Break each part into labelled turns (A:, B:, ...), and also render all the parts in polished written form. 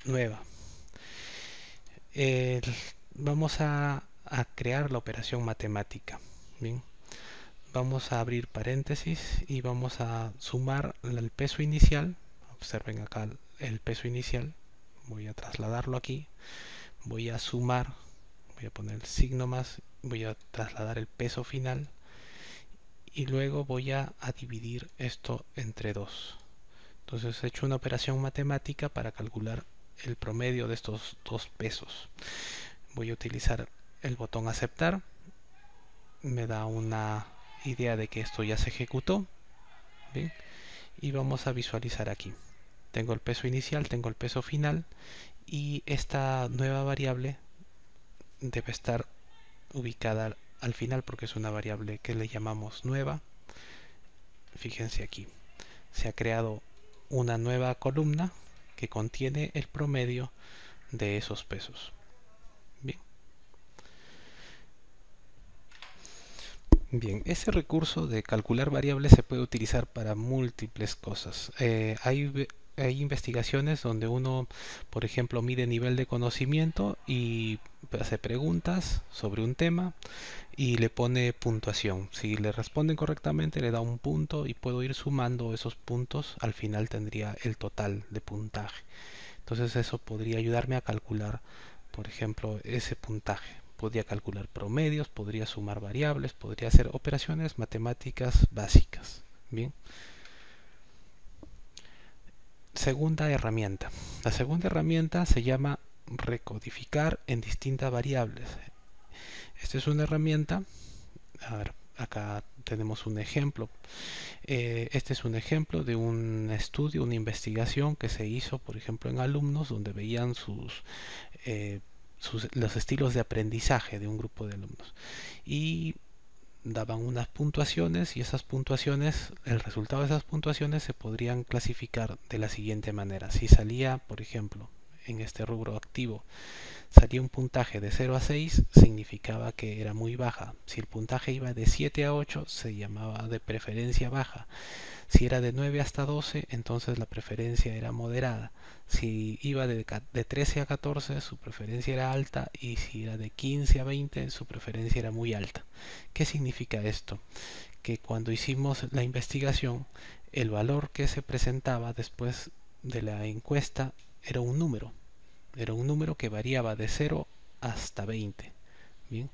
A: nueva. El- Vamos a crear la operación matemática. Bien, vamos a abrir paréntesis y vamos a sumar el peso inicial. Observen acá el peso inicial. Voy a trasladarlo aquí. Voy a sumar, voy a poner el signo más, voy a trasladar el peso final y luego voy a dividir esto entre 2. Entonces he hecho una operación matemática para calcular el promedio de estos dos pesos. Voy a utilizar el botón aceptar. Me da una idea de que esto ya se ejecutó. Bien, y vamos a visualizar aquí. Tengo el peso inicial, tengo el peso final y esta nueva variable debe estar ubicada al final porque es una variable que le llamamos nueva. Fíjense aquí, se ha creado una nueva columna que contiene el promedio de esos pesos. Bien, bien, ese recurso de calcular variables se puede utilizar para múltiples cosas. Hay investigaciones donde uno, por ejemplo, mide nivel de conocimiento y hace preguntas sobre un tema y le pone puntuación. Si le responden correctamente, le da un punto y puedo ir sumando esos puntos. Al final tendría el total de puntaje. Entonces eso podría ayudarme a calcular, por ejemplo, ese puntaje. Podría calcular promedios, podría sumar variables, podría hacer operaciones matemáticas básicas. Bien. Segunda herramienta. La segunda herramienta se llama recodificar en distintas variables. Esta es una herramienta. A ver, acá tenemos un ejemplo. Este es un ejemplo de un estudio, una investigación que se hizo, por ejemplo, en alumnos donde veían eh, los estilos de aprendizaje de un grupo de alumnos y daban unas puntuaciones y esas puntuaciones, el resultado de esas puntuaciones se podrían clasificar de la siguiente manera. Si salía, por ejemplo, en este rubro activo, salía un puntaje de 0 a 6, significaba que era muy baja. Si el puntaje iba de 7 a 8, se llamaba de preferencia baja. Si era de 9 hasta 12, entonces la preferencia era moderada. Si iba de 13 a 14, su preferencia era alta. Y si era de 15 a 20, su preferencia era muy alta. ¿Qué significa esto? Que cuando hicimos la investigación, el valor que se presentaba después de la encuesta era un número. Era un número que variaba de 0 hasta 20. Bien,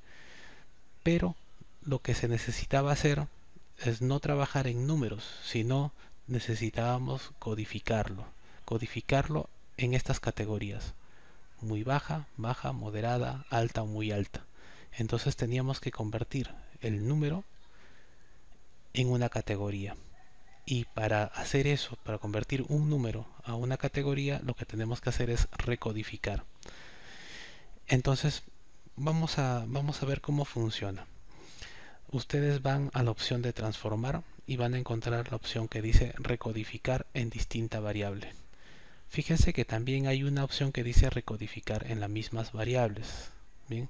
A: pero lo que se necesitaba hacer es no trabajar en números, sino necesitábamos codificarlo en estas categorías: muy baja, baja, moderada, alta o muy alta. Entonces teníamos que convertir el número en una categoría. Y para hacer eso, para convertir un número a una categoría, lo que tenemos que hacer es recodificar. Entonces, vamos a ver cómo funciona. Ustedes van a la opción de transformar y van a encontrar la opción que dice recodificar en distinta variable. Fíjense que también hay una opción que dice recodificar en las mismas variables. Bien,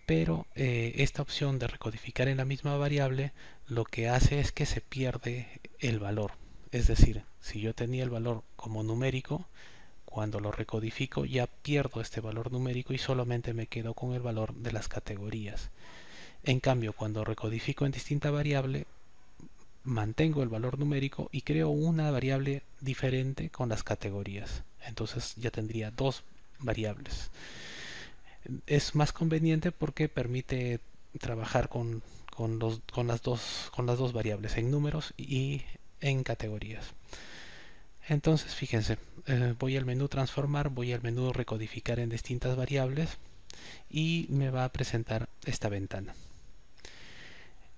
A: pero esta opción de recodificar en la misma variable lo que hace es que se pierde el valor. Es decir, si yo tenía el valor como numérico, cuando lo recodifico ya pierdo este valor numérico y solamente me quedo con el valor de las categorías. En cambio, cuando recodifico en distinta variable, mantengo el valor numérico y creo una variable diferente con las categorías. Entonces ya tendría dos variables. Es más conveniente porque permite trabajar con las dos variables, en números y en categorías. Entonces, fíjense, voy al menú transformar, voy al menú recodificar en distintas variables y me va a presentar esta ventana.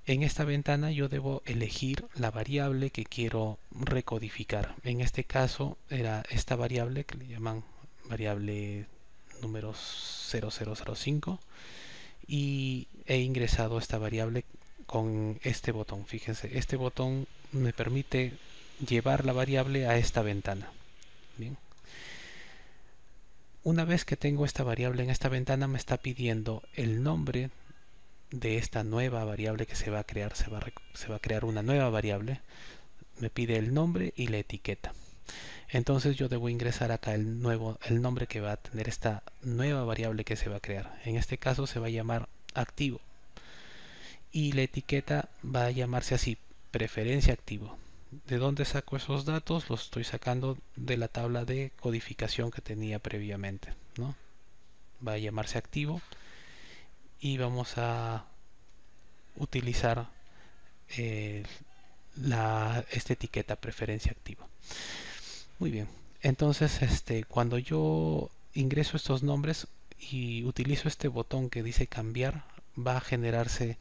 A: En esta ventana yo debo elegir la variable que quiero recodificar. En este caso era esta variable que le llaman variable número 0005 y he ingresado esta variable con este botón. Fíjense, este botón me permite llevar la variable a esta ventana. Bien. Una vez que tengo esta variable en esta ventana, me está pidiendo el nombre de esta nueva variable que se va a crear. Se va a crear una nueva variable. Me pide el nombre y la etiqueta. Entonces yo debo ingresar acá el nombre que va a tener esta nueva variable que se va a crear. En este caso se va a llamar activo y la etiqueta va a llamarse así, preferencia activo. ¿De dónde saco esos datos? Los estoy sacando de la tabla de codificación que tenía previamente, ¿no? Va a llamarse activo y vamos a utilizar eh, esta etiqueta preferencia activa. Muy bien, entonces cuando yo ingreso estos nombres y utilizo este botón que dice cambiar, va a generarse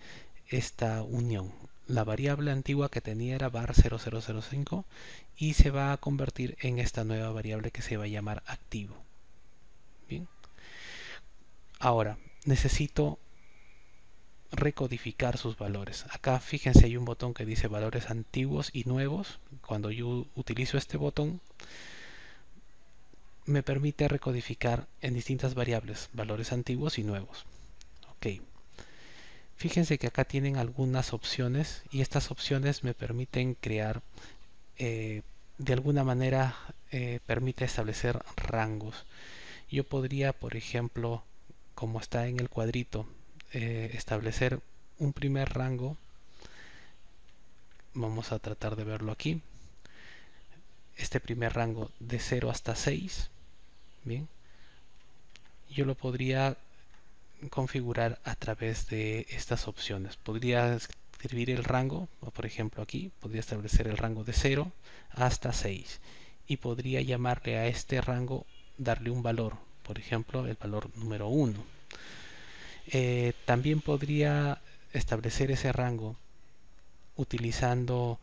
A: esta unión. La variable antigua que tenía era var0005 y se va a convertir en esta nueva variable que se va a llamar activo. Bien, ahora necesito recodificar sus valores. Acá fíjense, hay un botón que dice valores antiguos y nuevos. Cuando yo utilizo este botón me permite recodificar en distintas variables valores antiguos y nuevos. Ok, fíjense que acá tienen algunas opciones y estas opciones me permiten crear de alguna manera permite establecer rangos. Yo podría, por ejemplo, como está en el cuadrito, establecer un primer rango. Vamos a tratar de verlo aquí. Este primer rango de 0 hasta 6. Bien, yo lo podría configurar a través de estas opciones. Podría escribir el rango, por ejemplo aquí, podría establecer el rango de 0 hasta 6 y podría llamarle a este rango, darle un valor, por ejemplo el valor número 1. También podría establecer ese rango utilizando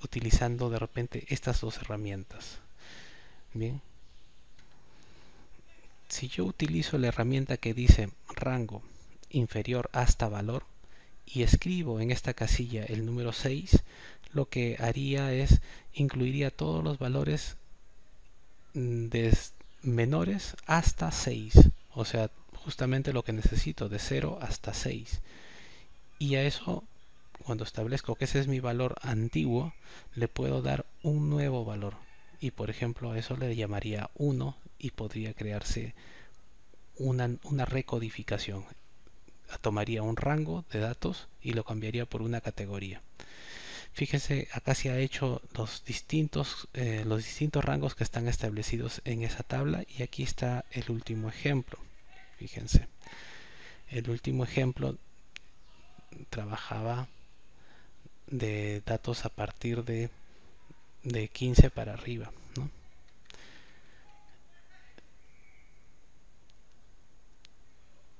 A: utilizando de repente estas dos herramientas. Bien, si yo utilizo la herramienta que dice rango inferior hasta valor y escribo en esta casilla el número 6, lo que haría es incluiría todos los valores menores hasta 6, o sea, justamente lo que necesito de 0 hasta 6. Y a eso, cuando establezco que ese es mi valor antiguo, le puedo dar un nuevo valor. Y por ejemplo a eso le llamaría 1 y podría crearse una recodificación. Tomaría un rango de datos y lo cambiaría por una categoría. Fíjense, acá se ha hecho los distintos rangos que están establecidos en esa tabla y aquí está el último ejemplo. Fíjense, el último ejemplo trabajaba de datos a partir de 15 para arriba, ¿no?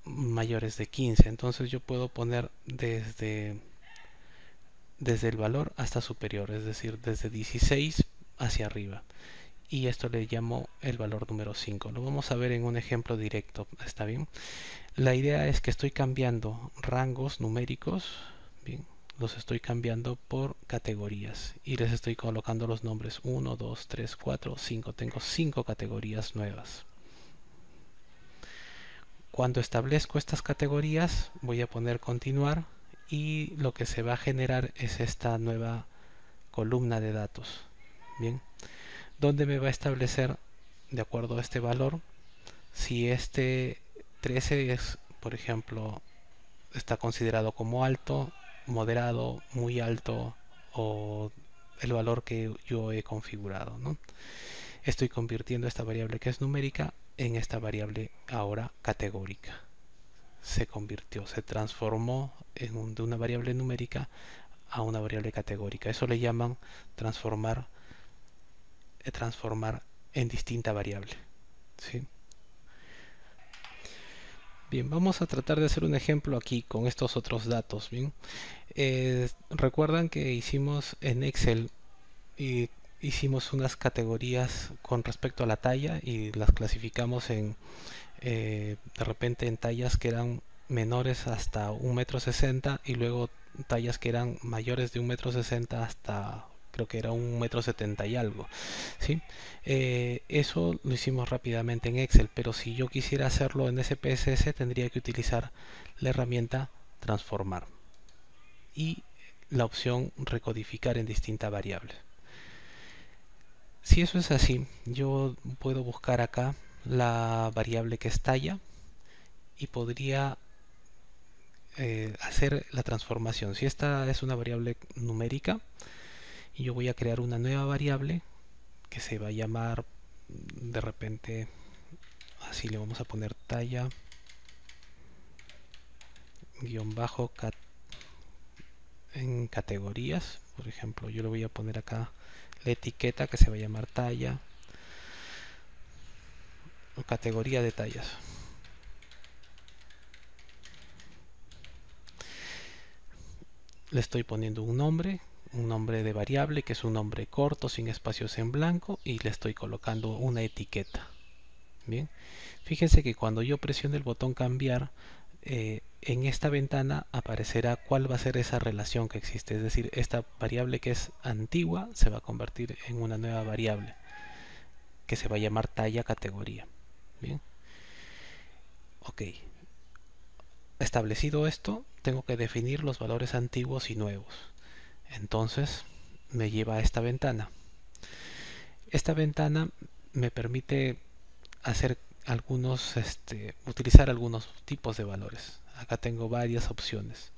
A: Mayores de 15, entonces yo puedo poner desde el valor hasta superior, es decir, desde 16 hacia arriba. Y esto le llamo el valor número 5. Lo vamos a ver en un ejemplo directo, ¿está bien? La idea es que estoy cambiando rangos numéricos, bien, los estoy cambiando por categorías y les estoy colocando los nombres 1, 2, 3, 4, 5. Tengo 5 categorías nuevas. Cuando establezco estas categorías voy a poner continuar y lo que se va a generar es esta nueva columna de datos, bien, donde me va a establecer de acuerdo a este valor si este 13 es, por ejemplo, está considerado como alto, moderado, muy alto o el valor que yo he configurado, ¿no? Estoy convirtiendo esta variable que es numérica en esta variable ahora categórica. Se convirtió, se transformó de una variable numérica a una variable categórica. Eso le llaman transformar en distinta variable, ¿sí? Bien, vamos a tratar de hacer un ejemplo aquí con estos otros datos. Bien, recuerdan que hicimos en Excel y hicimos unas categorías con respecto a la talla y las clasificamos en de repente en tallas que eran menores hasta 1,60 m y luego tallas que eran mayores de 1,60 m hasta creo que era 1,70 m y algo, ¿sí? Eso lo hicimos rápidamente en Excel, pero si yo quisiera hacerlo en SPSS tendría que utilizar la herramienta transformar y la opción recodificar en distinta variable. Si eso es así, yo puedo buscar acá la variable que es talla y podría hacer la transformación. Si esta es una variable numérica, yo voy a crear una nueva variable que se va a llamar de repente, así le vamos a poner talla guión bajo en categorías. Por ejemplo, yo le voy a poner acá la etiqueta que se va a llamar talla o categoría de tallas. Le estoy poniendo un nombre de variable que es un nombre corto sin espacios en blanco, y le estoy colocando una etiqueta. Bien, fíjense que cuando yo presione el botón cambiar, en esta ventana aparecerá cuál va a ser esa relación que existe. Es decir, esta variable que es antigua se va a convertir en una nueva variable que se va a llamar talla categoría. Bien, ok. Establecido esto, tengo que definir los valores antiguos y nuevos. Entonces me lleva a esta ventana. Esta ventana me permite hacer utilizar algunos tipos de valores. Acá tengo varias opciones.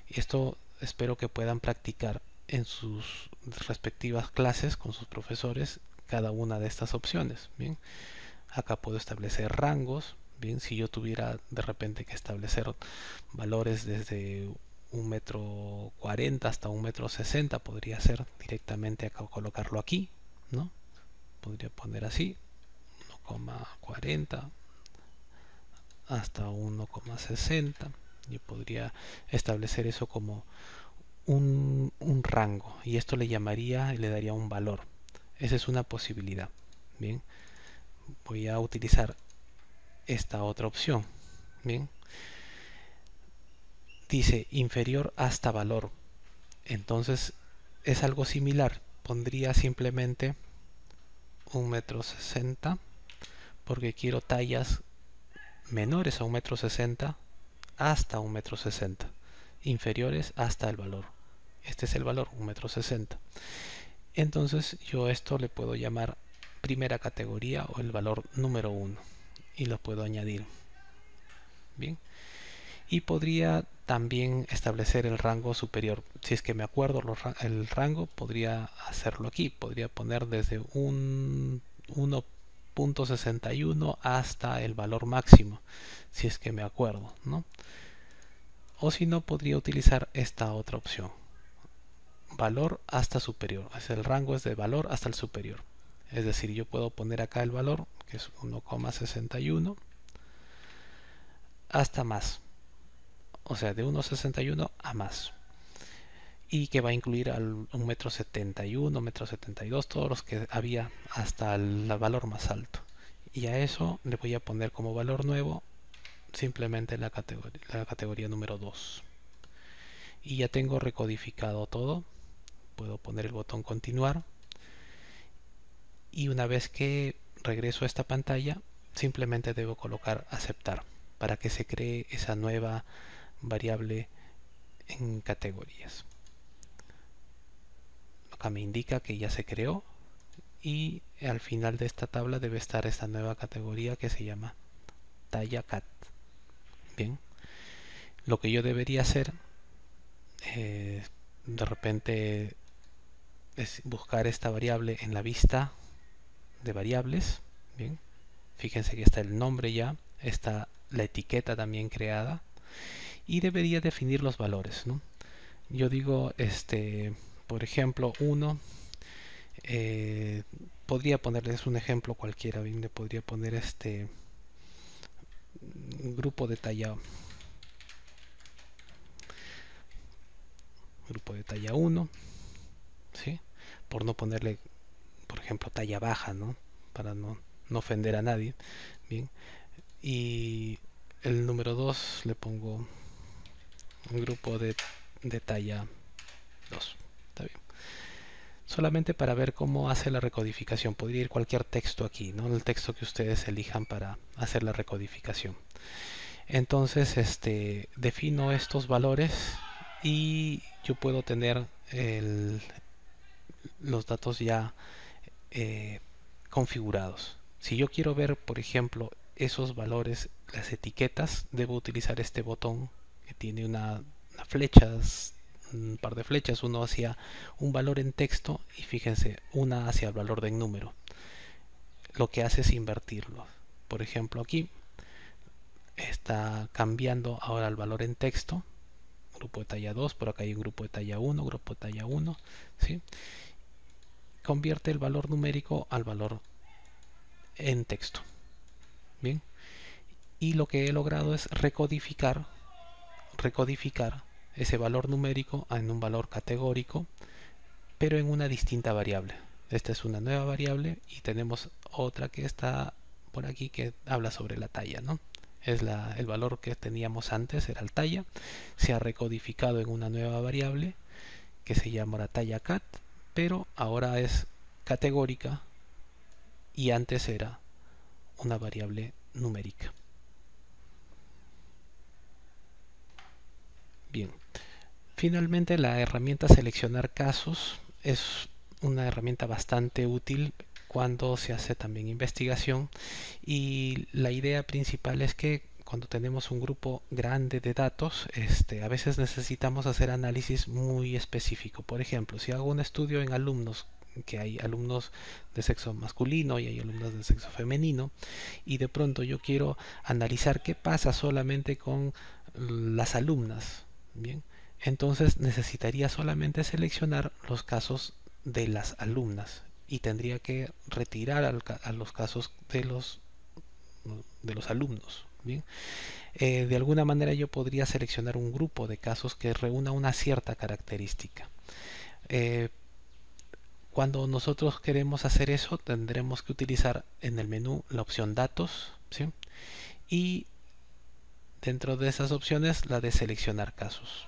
A: Y esto espero que puedan practicar en sus respectivas clases con sus profesores cada una de estas opciones. Bien, acá puedo establecer rangos. Bien, si yo tuviera de repente que establecer valores desde 1,40 m hasta 1,60 m, podría ser directamente acá, colocarlo aquí, ¿no? Podría poner así, 1,40 hasta 1,60. Yo podría establecer eso como un rango, y esto le llamaría y le daría un valor. Esa es una posibilidad. Bien, voy a utilizar esta otra opción. Bien, dice inferior hasta valor. Entonces es algo similar. Pondría simplemente 1,60 m porque quiero tallas menores a 1,60 m hasta 1,60 m, inferiores hasta el valor. Este es el valor, 1,60 m. Entonces yo esto le puedo llamar primera categoría o el valor número 1 y lo puedo añadir. Bien, y podría también establecer el rango superior. Si es que me acuerdo el rango, podría hacerlo aquí. Podría poner desde un 1,61 hasta el valor máximo, si es que me acuerdo, ¿no? O si no, podría utilizar esta otra opción, valor hasta superior. El rango es de valor hasta el superior. Es decir, yo puedo poner acá el valor, que es 1,61, hasta más. O sea, de 1,61 a más. Y que va a incluir al 1,71 m, 1,72 m, todos los que había hasta el valor más alto. Y a eso le voy a poner como valor nuevo simplemente la categoría número 2. Y ya tengo recodificado todo. Puedo poner el botón continuar. Y una vez que regreso a esta pantalla, simplemente debo colocar aceptar para que se cree esa nueva variable en categorías. Acá me indica que ya se creó, y al final de esta tabla debe estar esta nueva categoría que se llama talla cat. Bien, lo que yo debería hacer de repente es buscar esta variable en la vista de variables. Bien, fíjense que está el nombre ya, está la etiqueta también creada, y debería definir los valores, ¿no? Yo digo, por ejemplo, 1, podría ponerles un ejemplo cualquiera. Bien, le podría poner grupo de talla 1, ¿sí? Por no ponerle, por ejemplo, talla baja, ¿no? Para no ofender a nadie. Bien, y el número 2 le pongo un grupo de talla 2. Está bien. Solamente para ver cómo hace la recodificación. Podría ir cualquier texto aquí, ¿no? El texto que ustedes elijan para hacer la recodificación. Entonces, defino estos valores y yo puedo tener los datos ya configurados. Si yo quiero ver, por ejemplo, esos valores, las etiquetas, debo utilizar este botón que tiene una flechas, un par de flechas, uno hacia un valor en texto y fíjense, una hacia el valor de en número. Lo que hace es invertirlo. Por ejemplo, aquí está cambiando ahora el valor en texto, grupo de talla 2, por acá hay un grupo de talla 1, grupo de talla 1, ¿sí? Convierte el valor numérico al valor en texto. Bien, y lo que he logrado es recodificar ese valor numérico en un valor categórico, pero en una distinta variable. Esta es una nueva variable y tenemos otra que está por aquí que habla sobre la talla, ¿no? Es el valor que teníamos antes, era el talla, se ha recodificado en una nueva variable que se llama la talla cat, pero ahora es categórica y antes era una variable numérica. Bien, finalmente la herramienta seleccionar casos es una herramienta bastante útil cuando se hace también investigación, y la idea principal es que cuando tenemos un grupo grande de datos, a veces necesitamos hacer análisis muy específico. Por ejemplo, si hago un estudio en alumnos, que hay alumnos de sexo masculino y hay alumnos de sexo femenino, y de pronto yo quiero analizar qué pasa solamente con las alumnas, bien, entonces necesitaría solamente seleccionar los casos de las alumnas y tendría que retirar a los casos de los alumnos. Bien, de alguna manera yo podría seleccionar un grupo de casos que reúna una cierta característica. Eh, Cuando nosotros queremos hacer eso, tendremos que utilizar en el menú la opción datos, ¿sí? Y dentro de esas opciones la de seleccionar casos.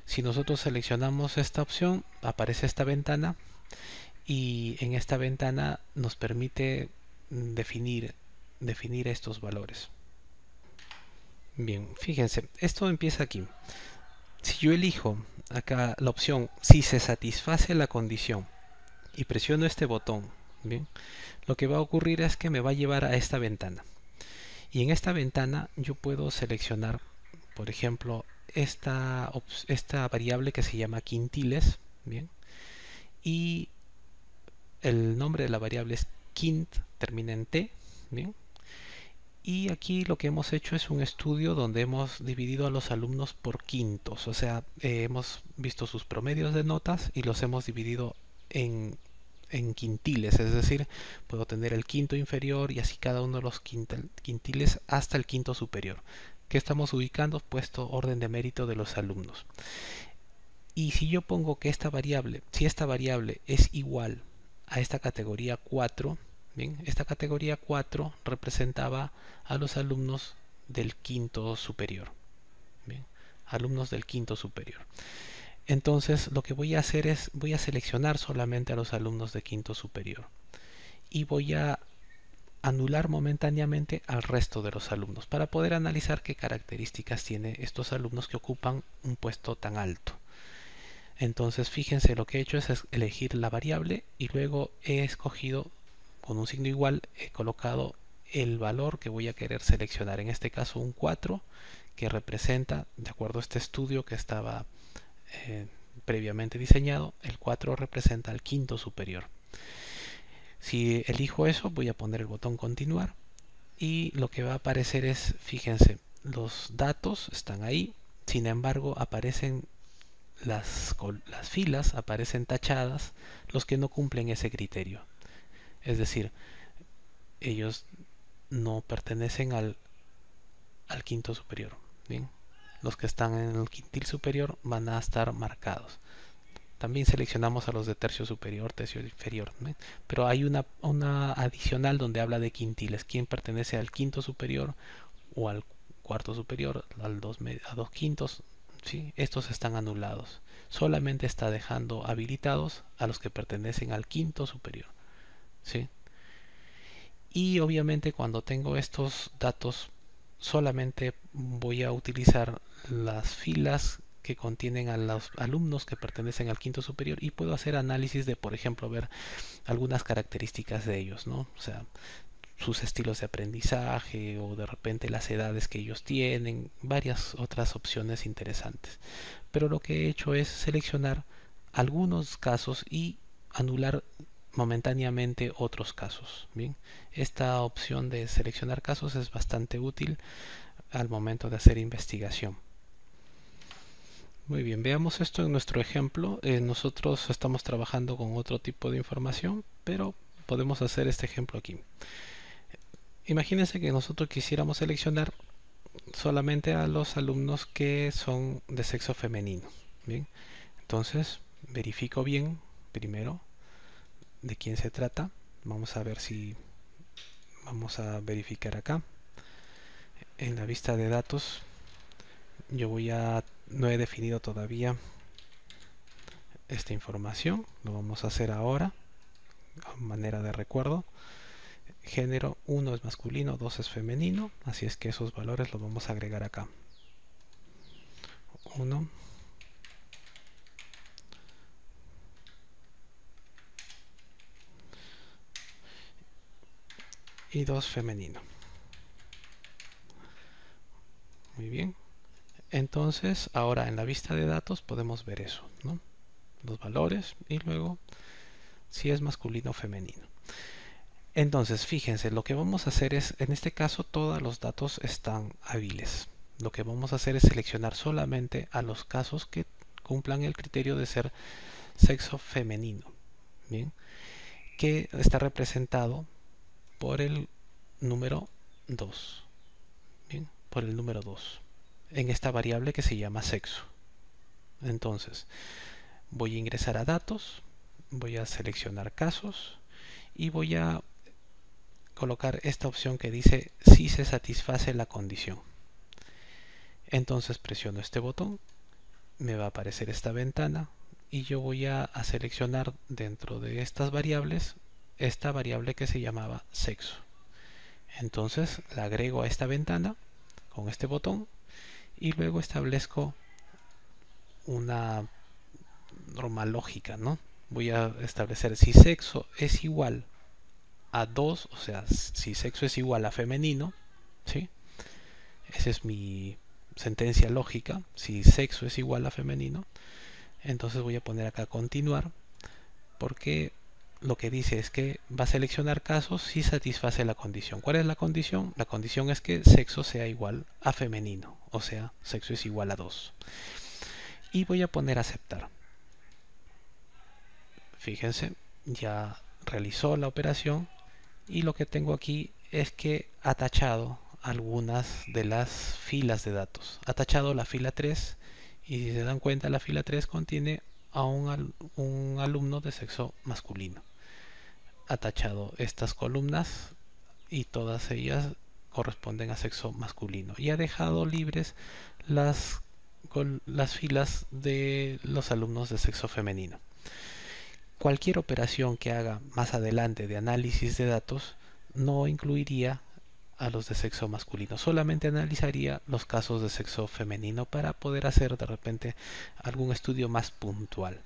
A: Si nosotros seleccionamos esta opción, aparece esta ventana y en esta ventana nos permite definir estos valores. Bien, fíjense, esto empieza aquí. Si yo elijo acá la opción si se satisface la condición y presiono este botón, bien, lo que va a ocurrir es que me va a llevar a esta ventana. Y en esta ventana yo puedo seleccionar, por ejemplo, esta variable que se llama quintiles, bien, y el nombre de la variable es quint, termina en t, bien. Y aquí lo que hemos hecho es un estudio donde hemos dividido a los alumnos por quintos, o sea, hemos visto sus promedios de notas y los hemos dividido en quintiles, es decir, puedo tener el quinto inferior y así cada uno de los quintiles hasta el quinto superior, que estamos ubicando puesto orden de mérito de los alumnos. Y si yo pongo que si esta variable es igual a esta categoría 4, bien, esta categoría 4 representaba a los alumnos del quinto superior, bien, alumnos del quinto superior. Entonces lo que voy a hacer es, voy a seleccionar solamente a los alumnos de quinto superior y voy a anular momentáneamente al resto de los alumnos para poder analizar qué características tiene estos alumnos que ocupan un puesto tan alto. Entonces fíjense, lo que he hecho es elegir la variable y luego he escogido con un signo igual, he colocado el valor que voy a querer seleccionar, en este caso un 4, que representa, de acuerdo a este estudio que estaba previamente diseñado, el 4 representa al quinto superior. Si elijo eso, voy a poner el botón continuar y lo que va a aparecer es, fíjense, los datos están ahí, sin embargo aparecen las filas, aparecen tachadas los que no cumplen ese criterio, es decir, ellos no pertenecen al quinto superior. Bien, los que están en el quintil superior van a estar marcados. También seleccionamos a los de tercio superior, tercio inferior, ¿no? Pero hay una adicional donde habla de quintiles, quién pertenece al quinto superior o al cuarto superior, a dos quintos, ¿sí? Estos están anulados. Solamente está dejando habilitados a los que pertenecen al quinto superior, ¿sí? Y obviamente cuando tengo estos datos solamente voy a utilizar las filas que contienen a los alumnos que pertenecen al quinto superior y puedo hacer análisis de, por ejemplo, ver algunas características de ellos, ¿no? O sea, sus estilos de aprendizaje o de repente las edades que ellos tienen, varias otras opciones interesantes. Pero lo que he hecho es seleccionar algunos casos y anular momentáneamente otros casos. Bien, esta opción de seleccionar casos es bastante útil al momento de hacer investigación. Muy bien, veamos esto en nuestro ejemplo. Nosotros estamos trabajando con otro tipo de información, pero podemos hacer este ejemplo aquí. Imagínense que nosotros quisiéramos seleccionar solamente a los alumnos que son de sexo femenino. Bien, entonces verifico bien primero de quién se trata. Vamos a ver si vamos a verificar acá en la vista de datos. No he definido todavía esta información, lo vamos a hacer ahora a manera de recuerdo. Género 1 es masculino, 2 es femenino, así es que esos valores los vamos a agregar acá. 1 y 2 femenino. Muy bien. Entonces, ahora en la vista de datos podemos ver eso, ¿no? Los valores y luego si es masculino o femenino. Entonces, fíjense, lo que vamos a hacer es, en este caso, todos los datos están hábiles. Lo que vamos a hacer es seleccionar solamente a los casos que cumplan el criterio de ser sexo femenino, ¿bien? Que está representado por el número 2, ¿bien? Por el número 2 en esta variable que se llama sexo. Entonces, voy a ingresar a datos, voy a seleccionar casos y voy a colocar esta opción que dice si se satisface la condición. Entonces presiono este botón, me va a aparecer esta ventana y yo voy a seleccionar dentro de estas variables esta variable que se llamaba sexo. Entonces la agrego a esta ventana con este botón y luego establezco una norma lógica, ¿no? Voy a establecer si sexo es igual a 2, o sea, si sexo es igual a femenino, ¿sí? Esa es mi sentencia lógica. Si sexo es igual a femenino, entonces voy a poner acá continuar, porque lo que dice es que va a seleccionar casos si satisface la condición. ¿Cuál es la condición? La condición es que sexo sea igual a femenino, o sea, sexo es igual a 2. Y voy a poner aceptar. Fíjense, ya realizó la operación y lo que tengo aquí es que ha tachado algunas de las filas de datos. Ha tachado la fila 3 y si se dan cuenta la fila 3 contiene a un alumno de sexo masculino. Ha tachado estas columnas y todas ellas corresponden a sexo masculino y ha dejado libres las filas de los alumnos de sexo femenino. Cualquier operación que haga más adelante de análisis de datos no incluiría a los de sexo masculino, solamente analizaría los casos de sexo femenino para poder hacer de repente algún estudio más puntual.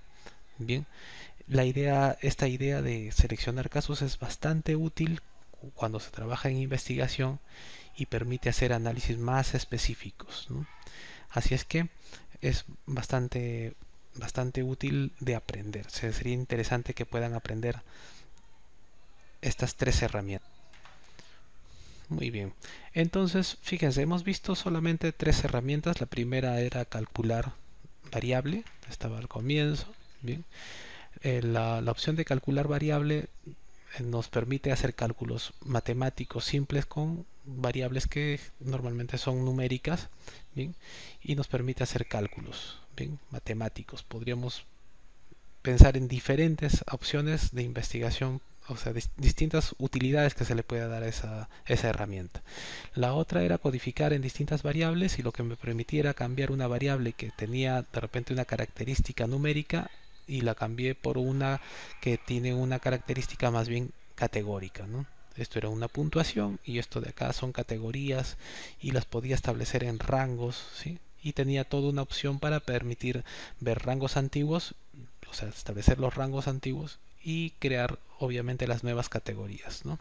A: Bien, esta idea de seleccionar casos es bastante útil cuando se trabaja en investigación y permite hacer análisis más específicos, ¿no? Así es que es bastante útil de aprender. Sería interesante que puedan aprender estas tres herramientas. Muy bien. Entonces, fíjense, hemos visto solamente tres herramientas. La primera era calcular variable, estaba al comienzo. Bien. La opción de calcular variable nos permite hacer cálculos matemáticos simples con variables que normalmente son numéricas, ¿bien? Y nos permite hacer cálculos, ¿bien? Matemáticos. Podríamos pensar en diferentes opciones de investigación, o sea, distintas utilidades que se le pueda dar a esa herramienta. La otra era codificar en distintas variables y lo que me permitiera cambiar una variable que tenía de repente una característica numérica y la cambié por una que tiene una característica más bien categórica, ¿no? Esto era una puntuación y esto de acá son categorías y las podía establecer en rangos, ¿sí? y tenía toda una opción para permitir ver rangos antiguos, o sea, establecer los rangos antiguos y crear obviamente las nuevas categorías, ¿no?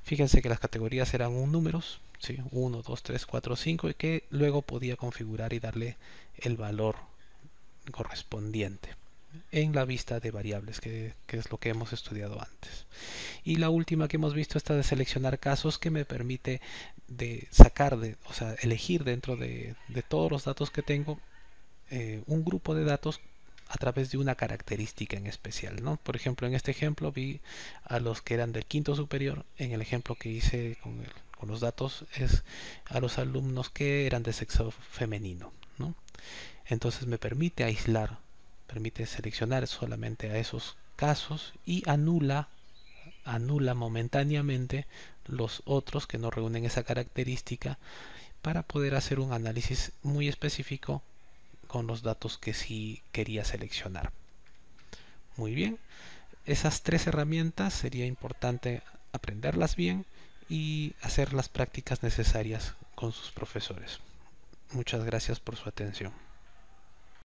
A: Fíjense que las categorías eran un números, ¿sí? 1, 2, 3, 4, 5 y que luego podía configurar y darle el valor correspondiente en la vista de variables, que es lo que hemos estudiado antes. Y la última que hemos visto, esta de seleccionar casos, que me permite de sacar, o sea, elegir dentro de todos los datos que tengo un grupo de datos a través de una característica en especial, ¿no? Por ejemplo, en este ejemplo vi a los que eran del quinto superior. En el ejemplo que hice con los datos es a los alumnos que eran de sexo femenino, ¿no? Entonces me permite aislar, permite seleccionar solamente a esos casos y anula momentáneamente los otros que no reúnen esa característica para poder hacer un análisis muy específico con los datos que sí quería seleccionar. Muy bien, esas tres herramientas sería importante aprenderlas bien y hacer las prácticas necesarias con sus profesores. Muchas gracias por su atención.